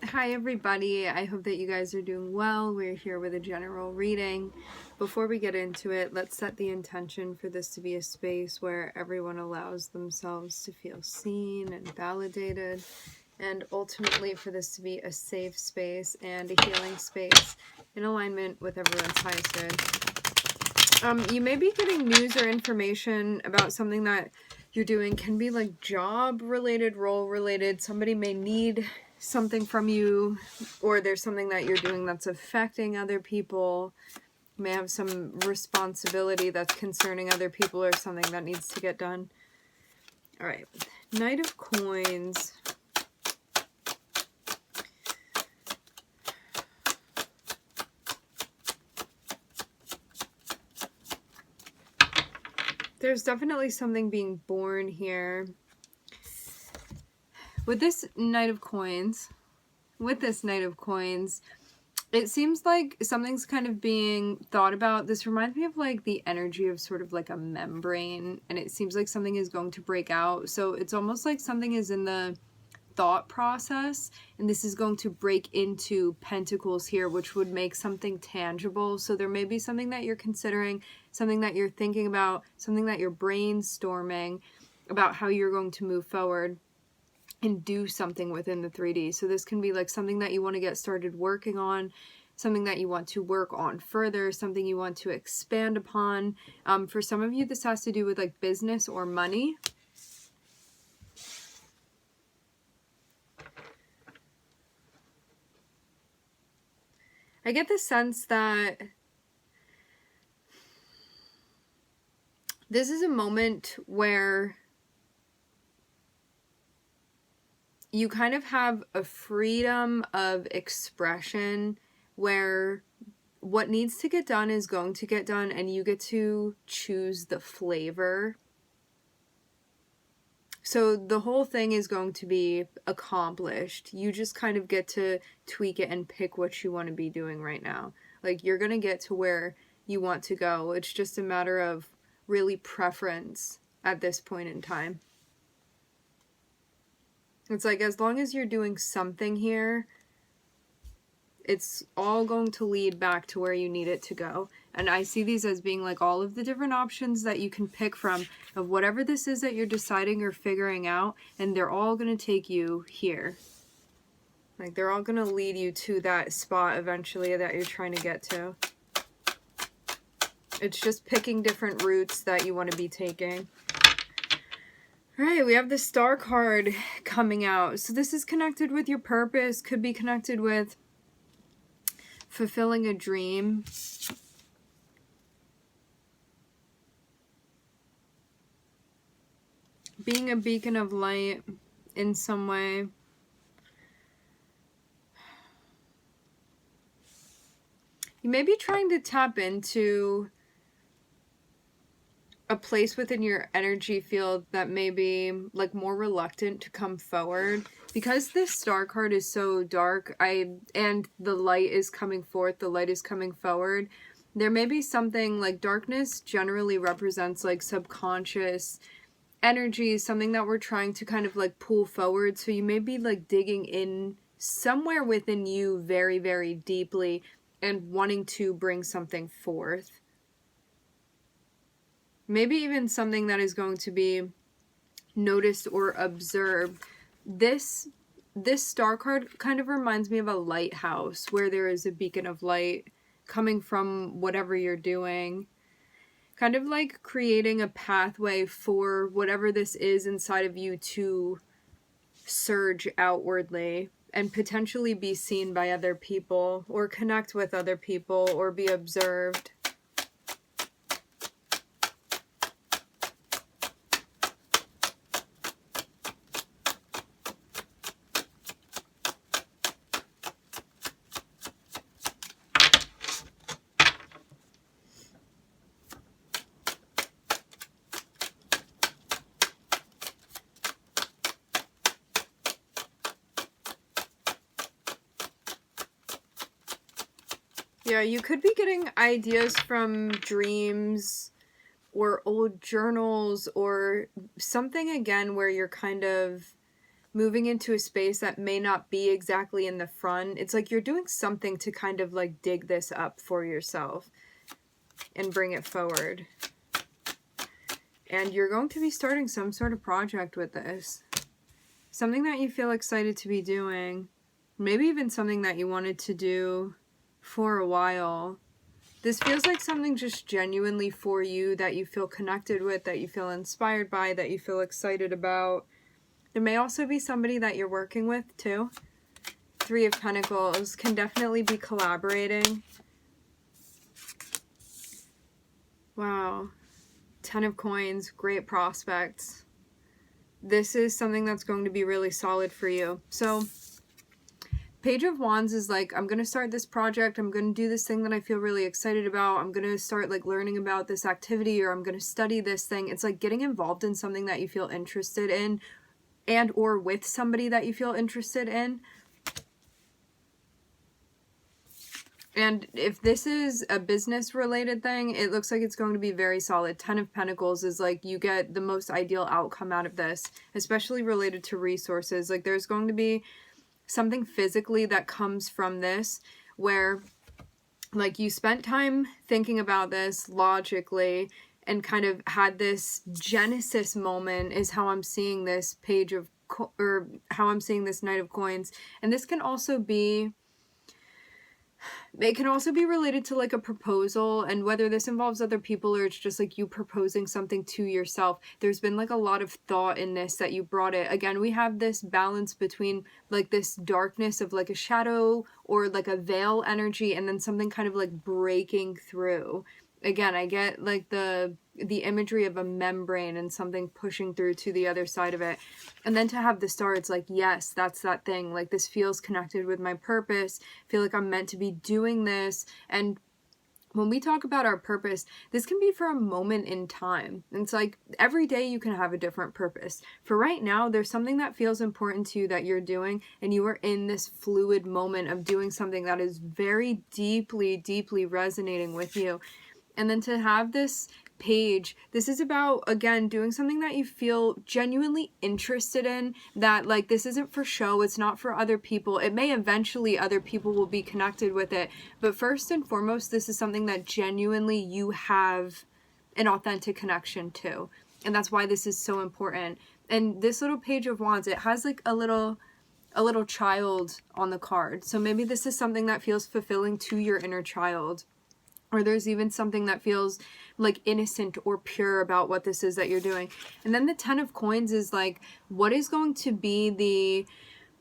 Hi everybody, I hope that you guys are doing well. We're here with a general reading. Before we get into it, let's set the intention for this to be a space where everyone allows themselves to feel seen and validated, and ultimately for this to be a safe space and a healing space in alignment with everyone's highest good. You may be getting news or information about something that you're doing. Can be like job related, role related. Somebody may need something from you, or there's something that you're doing that's affecting other people. You may have some responsibility that's concerning other people or something that needs to get done. All right, Knight of Coins. There's definitely something being born here. With this Knight of Coins, it seems like something's kind of being thought about. This reminds me of like the energy of sort of like a membrane, and it seems like something is going to break out. So it's almost like something is in the thought process, and this is going to break into pentacles here, which would make something tangible. So there may be something that you're considering, something that you're thinking about, something that you're brainstorming about how you're going to move forward and do something within the 3D. So this can be like something that you want to get started working on, something that you want to work on further, something you want to expand upon. For some of you, this has to do with like business or money. I get the sense that this is a moment where you kind of have a freedom of expression where what needs to get done is going to get done, and you get to choose the flavor. So the whole thing is going to be accomplished. You just kind of get to tweak it and pick what you want to be doing right now. Like, you're going to get to where you want to go. It's just a matter of really preference at this point in time. It's like, as long as you're doing something here, it's all going to lead back to where you need it to go. And I see these as being like all of the different options that you can pick from of whatever this is that you're deciding or figuring out, and they're all going to take you here. Like, they're all going to lead you to that spot eventually that you're trying to get to. It's just picking different routes that you want to be taking. All right, we have the Star card coming out. So this is connected with your purpose, could be connected with fulfilling a dream. Being a beacon of light in some way. You may be trying to tap into a place within your energy field that may be like more reluctant to come forward. Because this Star card is so dark, and the light is coming forth, the light is coming forward, there may be something like darkness generally represents like subconscious energy, something that we're trying to kind of like pull forward. So you may be like digging in somewhere within you very, very deeply and wanting to bring something forth. Maybe even something that is going to be noticed or observed. This Star card kind of reminds me of a lighthouse where there is a beacon of light coming from whatever you're doing. Kind of like creating a pathway for whatever this is inside of you to surge outwardly and potentially be seen by other people or connect with other people or be observed. Yeah, you could be getting ideas from dreams or old journals or something, again, where you're kind of moving into a space that may not be exactly in the front. It's like you're doing something to kind of like dig this up for yourself and bring it forward. And you're going to be starting some sort of project with this. Something that you feel excited to be doing. Maybe even something that you wanted to do for a while. This feels like something just genuinely for you that you feel connected with, that you feel inspired by, that you feel excited about. There may also be somebody that you're working with too. Three of Pentacles can definitely be collaborating. Wow. 10 of Coins, great prospects. This is something that's going to be really solid for you. So Page of Wands is like, I'm going to start this project. I'm going to do this thing that I feel really excited about. I'm going to start like learning about this activity, or I'm going to study this thing. It's like getting involved in something that you feel interested in, and or with somebody that you feel interested in. And if this is a business related thing, it looks like it's going to be very solid. 10 of Pentacles is like you get the most ideal outcome out of this, especially related to resources. Like there's going to be something physically that comes from this where like you spent time thinking about this logically and kind of had this genesis moment, is how I'm seeing this page of or how I'm seeing this Knight of Coins. And this can also be, it can also be related to like a proposal, and whether this involves other people or it's just like you proposing something to yourself. There's been like a lot of thought in this that you brought it. Again, we have this balance between like this darkness of like a shadow or like a veil energy, and then something kind of like breaking through. Again, I get like the imagery of a membrane and something pushing through to the other side of it. And then to have the star, it's like, yes, that's that thing. Like this feels connected with my purpose. I feel like I'm meant to be doing this. And when we talk about our purpose, this can be for a moment in time. And it's like every day you can have a different purpose. For right now, there's something that feels important to you that you're doing, and you are in this fluid moment of doing something that is very deeply, deeply resonating with you. And then to have this page, this is about, again, doing something that you feel genuinely interested in, that like this isn't for show, it's not for other people. It may eventually other people will be connected with it, but first and foremost, this is something that genuinely you have an authentic connection to, and that's why this is so important. And this little Page of Wands, it has like a little child on the card, so maybe this is something that feels fulfilling to your inner child. Or there's even something that feels like innocent or pure about what this is that you're doing. And then the 10 of Coins is like, what is going to be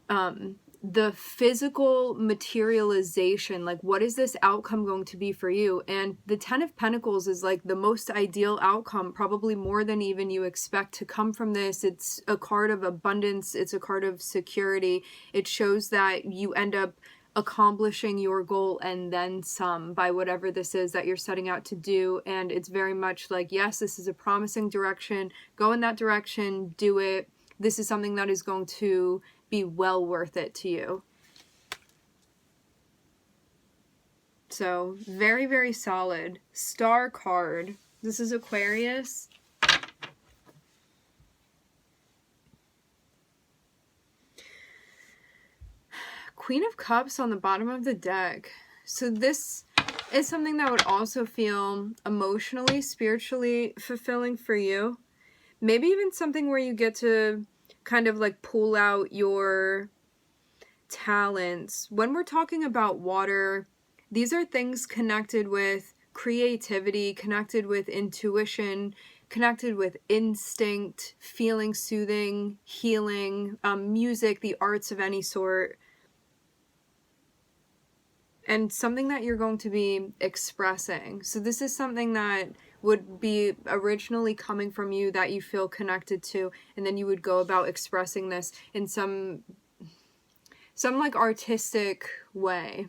the physical materialization? Like, what is this outcome going to be for you? And the 10 of Pentacles is like the most ideal outcome, probably more than even you expect to come from this. It's a card of abundance. It's a card of security. It shows that you end up accomplishing your goal and then some by whatever this is that you're setting out to do. And it's very much like, yes, this is a promising direction. Go in that direction, do it. This is something that is going to be well worth it to you. So very, very solid. Star card. This is Aquarius. Queen of Cups on the bottom of the deck. So this is something that would also feel emotionally, spiritually fulfilling for you. Maybe even something where you get to kind of like pull out your talents. When we're talking about water, these are things connected with creativity, connected with intuition, connected with instinct, feeling soothing, healing, music, the arts of any sort. And something that you're going to be expressing. So this is something that would be originally coming from you that you feel connected to, and then you would go about expressing this in some like artistic way.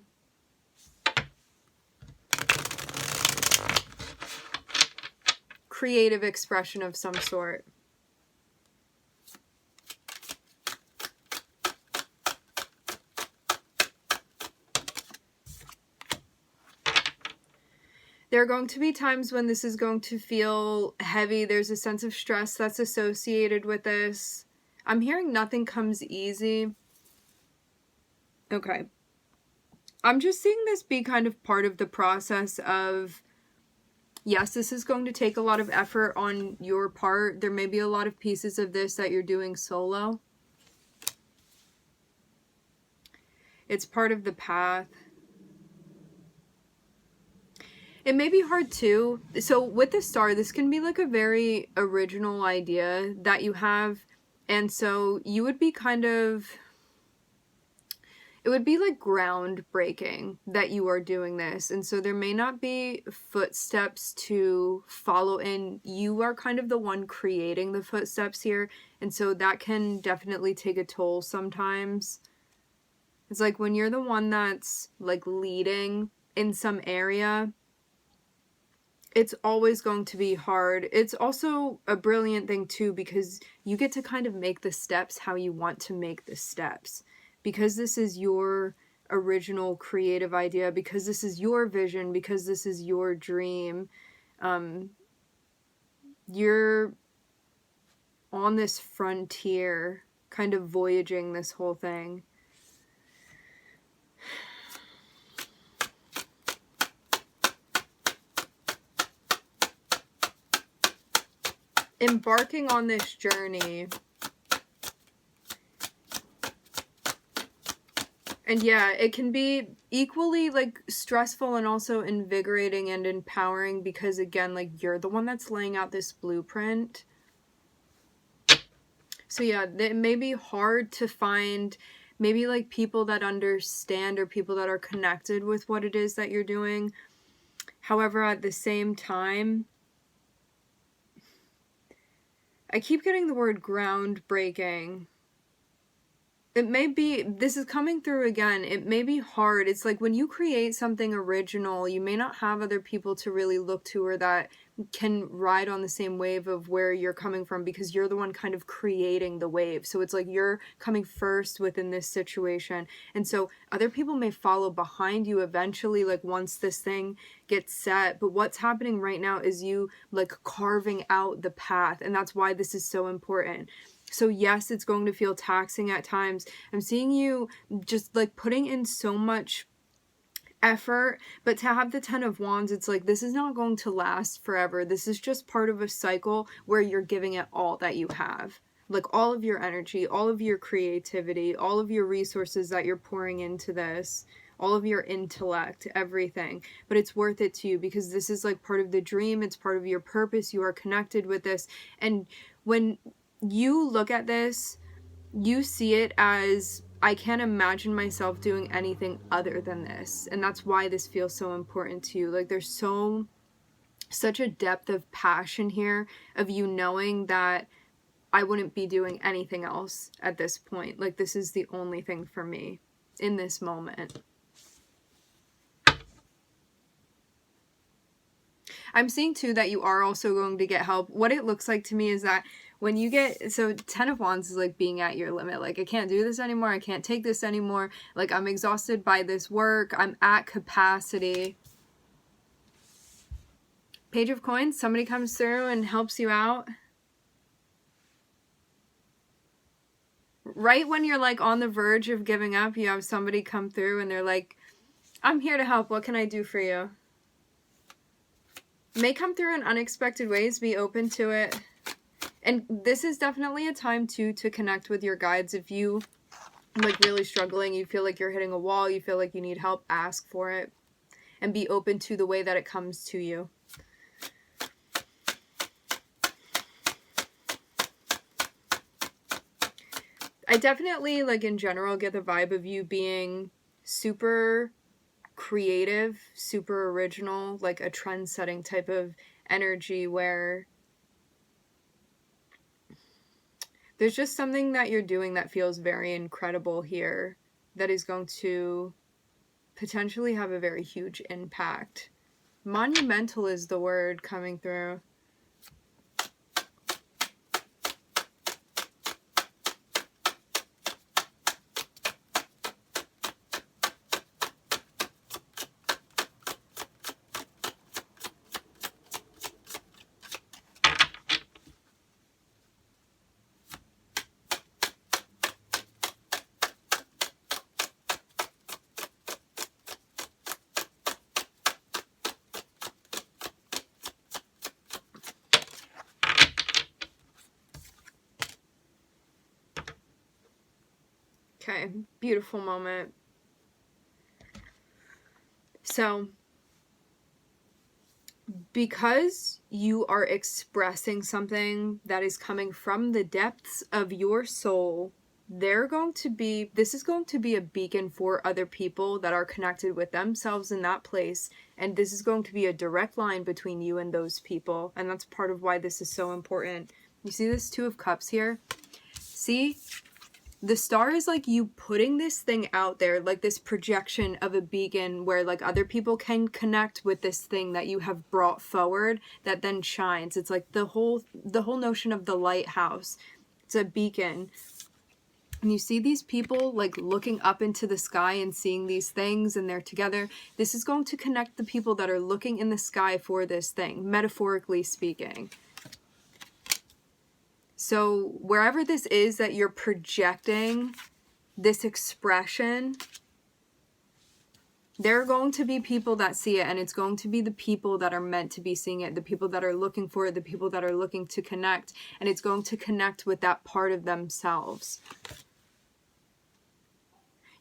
Creative expression of some sort. There are going to be times when this is going to feel heavy. There's a sense of stress that's associated with this. I'm hearing nothing comes easy. Okay. I'm just seeing this be kind of part of the process of, yes, this is going to take a lot of effort on your part. There may be a lot of pieces of this that you're doing solo. It's part of the path. It may be hard too. So with the star, this can be like a very original idea that you have. And so you would be kind of, it would be like groundbreaking that you are doing this. And so there may not be footsteps to follow in. You are kind of the one creating the footsteps here. And so that can definitely take a toll sometimes. It's like when you're the one that's like leading in some area, it's always going to be hard. It's also a brilliant thing too, because you get to kind of make the steps how you want to make the steps. Because this is your original creative idea, because this is your vision, because this is your dream, you're on this frontier, kind of voyaging this whole thing. Embarking on this journey. And yeah, it can be equally like stressful and also invigorating and empowering, because again, like you're the one that's laying out this blueprint. So yeah, it may be hard to find maybe like people that understand or people that are connected with what it is that you're doing. However, at the same time, I keep getting the word groundbreaking. It may be, this is coming through again, it may be hard. It's like when you create something original, you may not have other people to really look to or that can ride on the same wave of where you're coming from, because you're the one kind of creating the wave. So it's like you're coming first within this situation. And so other people may follow behind you eventually, like once this thing gets set. But what's happening right now is you like carving out the path. And that's why this is so important. So yes, it's going to feel taxing at times. I'm seeing you just like putting in so much effort, but to have the 10 of Wands, it's like this is not going to last forever. This is just part of a cycle where you're giving it all that you have. Like all of your energy, all of your creativity, all of your resources that you're pouring into this, all of your intellect, everything. But it's worth it to you, because this is like part of the dream. It's part of your purpose. You are connected with this. And when you look at this, you see it as, I can't imagine myself doing anything other than this. And that's why this feels so important to you. Like there's such a depth of passion here of you knowing that I wouldn't be doing anything else at this point. Like this is the only thing for me in this moment. I'm seeing too that you are also going to get help. What it looks like to me is that when you get, so 10 of Wands is like being at your limit. Like I can't do this anymore. I can't take this anymore. Like I'm exhausted by this work. I'm at capacity. Page of Coins, somebody comes through and helps you out. Right when you're like on the verge of giving up, you have somebody come through and they're like, I'm here to help. What can I do for you? May come through in unexpected ways. Be open to it. And this is definitely a time too to connect with your guides. If you like really struggling, you feel like you're hitting a wall, you feel like you need help, ask for it and be open to the way that it comes to you. I definitely, like in general, get the vibe of you being super creative, super original, like a trend-setting type of energy where there's just something that you're doing that feels very incredible here that is going to potentially have a very huge impact. Monumental is the word coming through. Beautiful moment. So, because you are expressing something that is coming from the depths of your soul, this is going to be a beacon for other people that are connected with themselves in that place. And this is going to be a direct line between you and those people. And that's part of why this is so important. You see this Two of Cups here? See? The star is like you putting this thing out there, like this projection of a beacon where like other people can connect with this thing that you have brought forward that then shines. It's like the whole notion of the lighthouse. It's a beacon. And you see these people like looking up into the sky and seeing these things, and they're together. This is going to connect the people that are looking in the sky for this thing, metaphorically speaking. So wherever this is that you're projecting this expression, there are going to be people that see it, and it's going to be the people that are meant to be seeing it, the people that are looking for it, the people that are looking to connect, and it's going to connect with that part of themselves.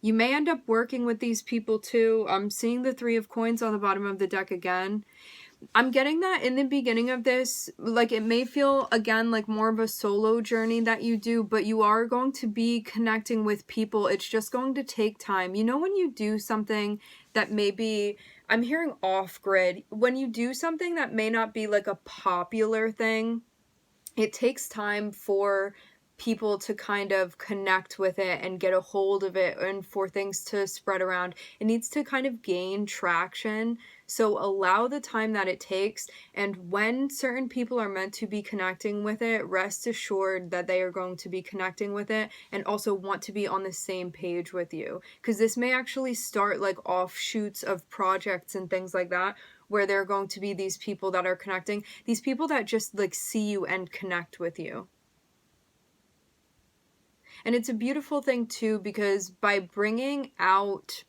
You may end up working with these people too. I'm seeing the Three of Coins on the bottom of the deck again. I'm getting that in the beginning of this, like it may feel again like more of a solo journey that you do, but you are going to be connecting with people. It's just going to take time. You know, when you do something that maybe, I'm hearing off grid, when you do something that may not be like a popular thing, it takes time for people to kind of connect with it and get a hold of it, and for things to spread around. It needs to kind of gain traction. So allow the time that it takes, and when certain people are meant to be connecting with it, rest assured that they are going to be connecting with it and also want to be on the same page with you, because this may actually start like offshoots of projects and things like that, where there are going to be these people that are connecting, these people that just like see you and connect with you. And it's a beautiful thing too, because by bringing out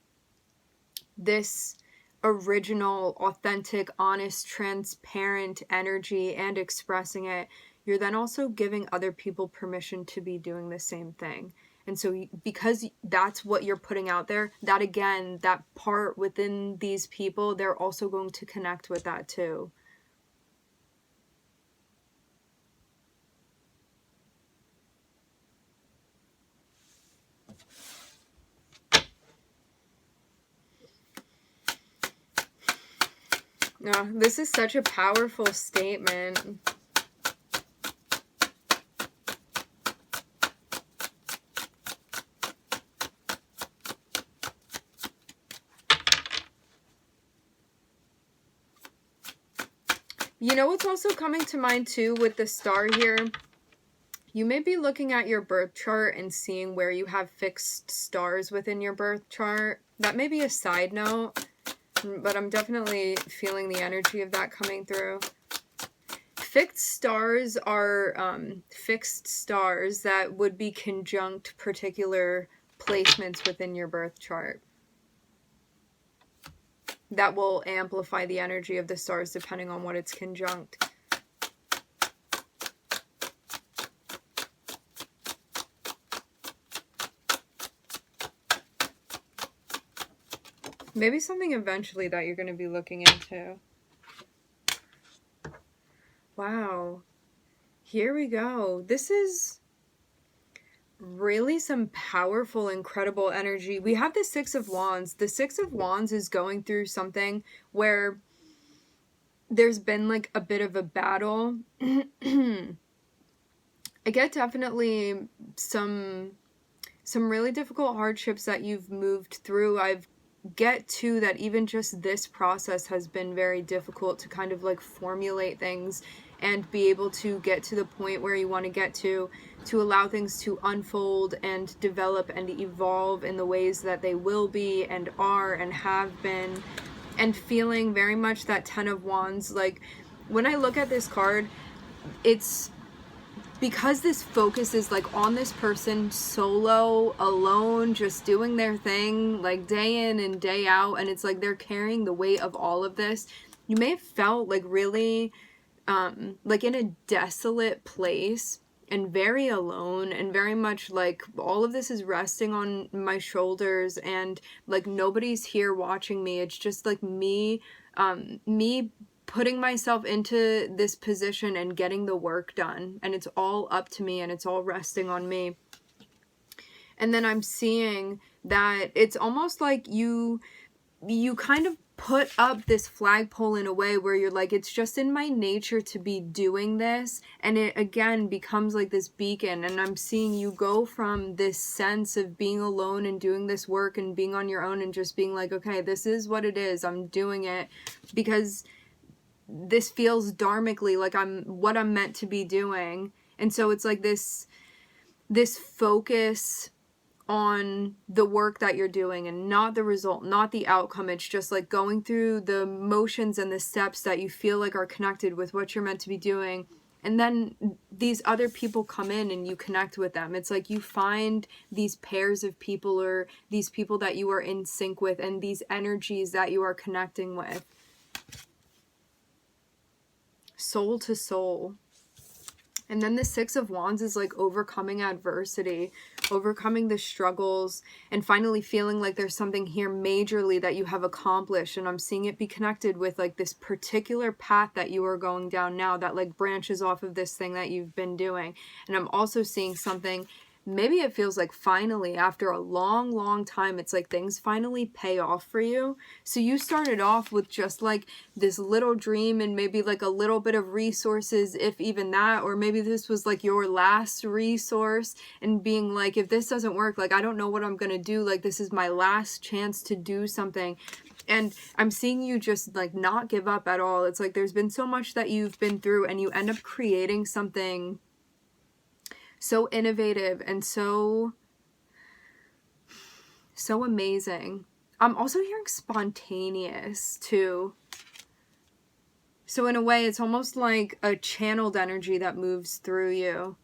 this original, authentic, honest, transparent energy and expressing it, you're then also giving other people permission to be doing the same thing. And so because that's what you're putting out there, that again, that part within these people, they're also going to connect with that too. No, this is such a powerful statement. You know what's also coming to mind too with the star here? You may be looking at your birth chart and seeing where you have fixed stars within your birth chart. That may be a side note, but I'm definitely feeling the energy of that coming through. Fixed stars are fixed stars that would be conjunct particular placements within your birth chart. That will amplify the energy of the stars depending on what it's conjunct. Maybe something eventually that you're going to be looking into. Wow. Here we go. This is really some powerful, incredible energy. We have the Six of Wands. The Six of Wands is going through something where there's been like a bit of a battle. I get definitely some really difficult hardships that you've moved through. I've get to that even just this process has been very difficult to kind of like formulate things and be able to get to the point where you want to get to allow things to unfold and develop and evolve in the ways that they will be and are and have been, and feeling very much that Ten of Wands. Like when I look at this card, it's because this focus is like on this person solo, alone, just doing their thing like day in and day out, and it's like they're carrying the weight of all of this. You may have felt like really like in a desolate place, and very alone, and very much like all of this is resting on my shoulders, and like nobody's here watching me. It's just like me putting myself into this position and getting the work done, and it's all up to me and it's all resting on me. And then I'm seeing that it's almost like you kind of put up this flagpole in a way where you're like, it's just in my nature to be doing this, and it again becomes like this beacon. And I'm seeing you go from this sense of being alone and doing this work and being on your own and just being like, okay, this is what it is, I'm doing it because this feels dharmically like what I'm meant to be doing. And so it's like this focus on the work that you're doing and not the result, not the outcome. It's just like going through the motions and the steps that you feel like are connected with what you're meant to be doing. And then these other people come in and you connect with them. It's like you find these pairs of people or these people that you are in sync with and these energies that you are connecting with. Soul to soul. And then the Six of Wands is like overcoming adversity, overcoming the struggles, and finally feeling like there's something here majorly that you have accomplished. And I'm seeing it be connected with like this particular path that you are going down now that like branches off of this thing that you've been doing. And I'm also seeing something, maybe it feels like finally after a long time, it's like things finally pay off for you. So you started off with just like this little dream and maybe like a little bit of resources, if even that, or maybe this was like your last resource and being like, if this doesn't work, like I don't know what I'm gonna do, like this is my last chance to do something. And I'm seeing you just like not give up at all. It's like there's been so much that you've been through and you end up creating something so innovative and so amazing. I'm also hearing spontaneous too. So in a way, it's almost like a channeled energy that moves through you.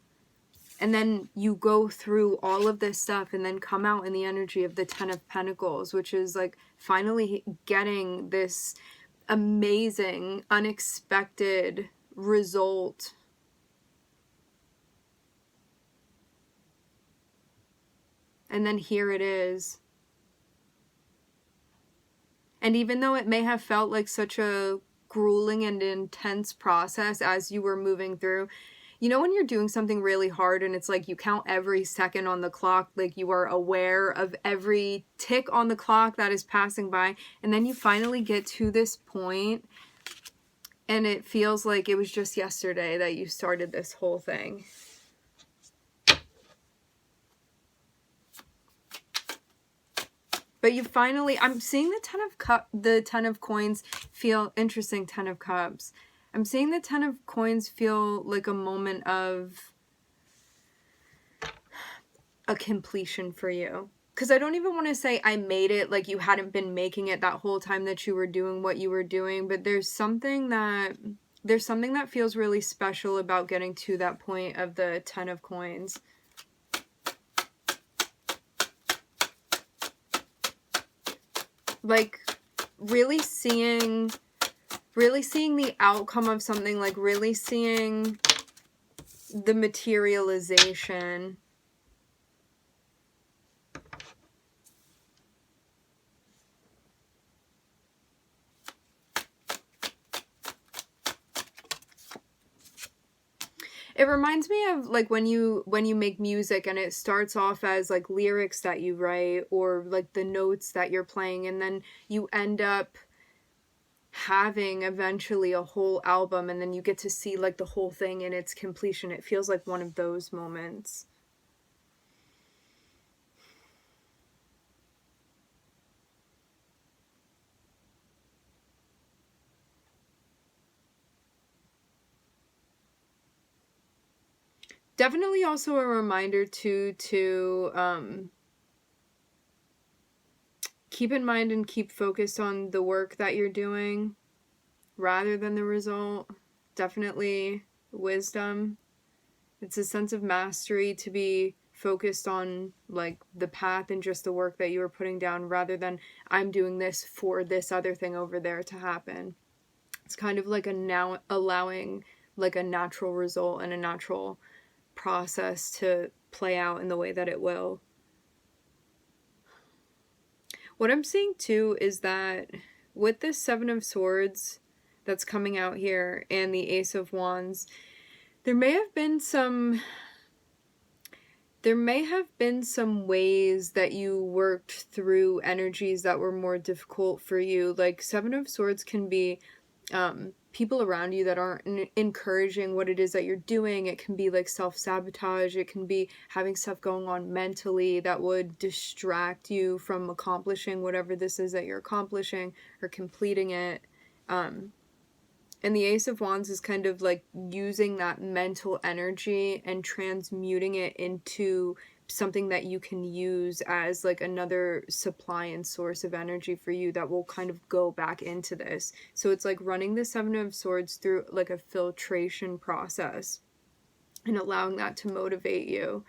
And then you go through all of this stuff and then come out in the energy of the Ten of Pentacles, which is like finally getting this amazing, unexpected result. And then here it is. And even though it may have felt like such a grueling and intense process as you were moving through, you know when you're doing something really hard and it's like you count every second on the clock, like you are aware of every tick on the clock that is passing by, and then you finally get to this point and it feels like it was just yesterday that you started this whole thing. But you finally, I'm seeing the Ten of Coins feel interesting. Ten of Cups. I'm seeing the Ten of Coins feel like a moment of a completion for you. Because I don't even want to say I made it, like you hadn't been making it that whole time that you were doing what you were doing. But there's something that feels really special about getting to that point of the Ten of Coins. Like really seeing the outcome of something, like really seeing the materialization. It reminds me of like when you make music and it starts off as like lyrics that you write or like the notes that you're playing, and then you end up having eventually a whole album and then you get to see like the whole thing in its completion. It feels like one of those moments. Definitely also a reminder to keep in mind and keep focused on the work that you're doing rather than the result. Definitely wisdom. It's a sense of mastery to be focused on like the path and just the work that you are putting down rather than I'm doing this for this other thing over there to happen. It's kind of like now allowing like a natural result and a natural process to play out in the way that it will. What I'm seeing too is that with this Seven of Swords that's coming out here and the Ace of Wands, there may have been some ways that you worked through energies that were more difficult for you. Like Seven of Swords can be people around you that aren't encouraging what it is that you're doing. It can be like self-sabotage. It can be having stuff going on mentally that would distract you from accomplishing whatever this is that you're accomplishing or completing it. And the Ace of Wands is kind of like using that mental energy and transmuting it into something that you can use as like another supply and source of energy for you that will kind of go back into this. So it's like running the Seven of Swords through like a filtration process and allowing that to motivate you.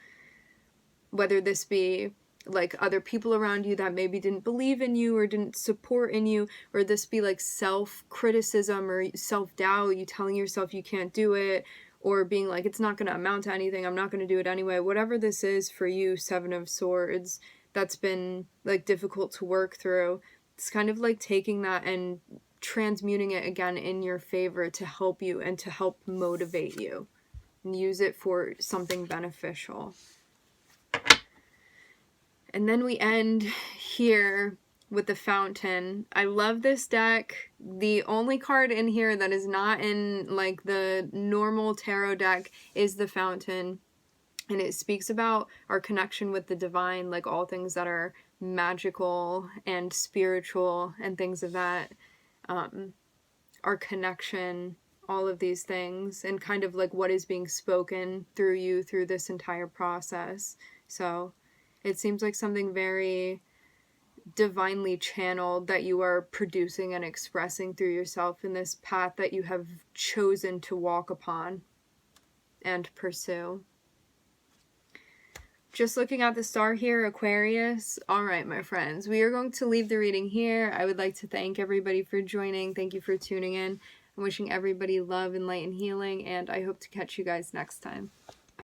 Whether this be like other people around you that maybe didn't believe in you or didn't support in you, or this be like self-criticism or self-doubt, you telling yourself you can't do it, or being like, it's not going to amount to anything, I'm not going to do it anyway. Whatever this is for you, Seven of Swords, that's been like difficult to work through, it's kind of like taking that and transmuting it again in your favor to help you and to help motivate you and use it for something beneficial. And then we end here with the Fountain. I love this deck. The only card in here that is not in like the normal tarot deck is the Fountain. And it speaks about our connection with the divine, like all things that are magical and spiritual and things of that. Our connection, all of these things, and kind of like what is being spoken through you through this entire process. So it seems like something very divinely channeled that you are producing and expressing through yourself in this path that you have chosen to walk upon and pursue. Just looking at the star here, Aquarius. All right, my friends, we are going to leave the reading here. I would like to thank everybody for joining. Thank you for tuning in. I'm wishing everybody love and light and healing, and I hope to catch you guys next time.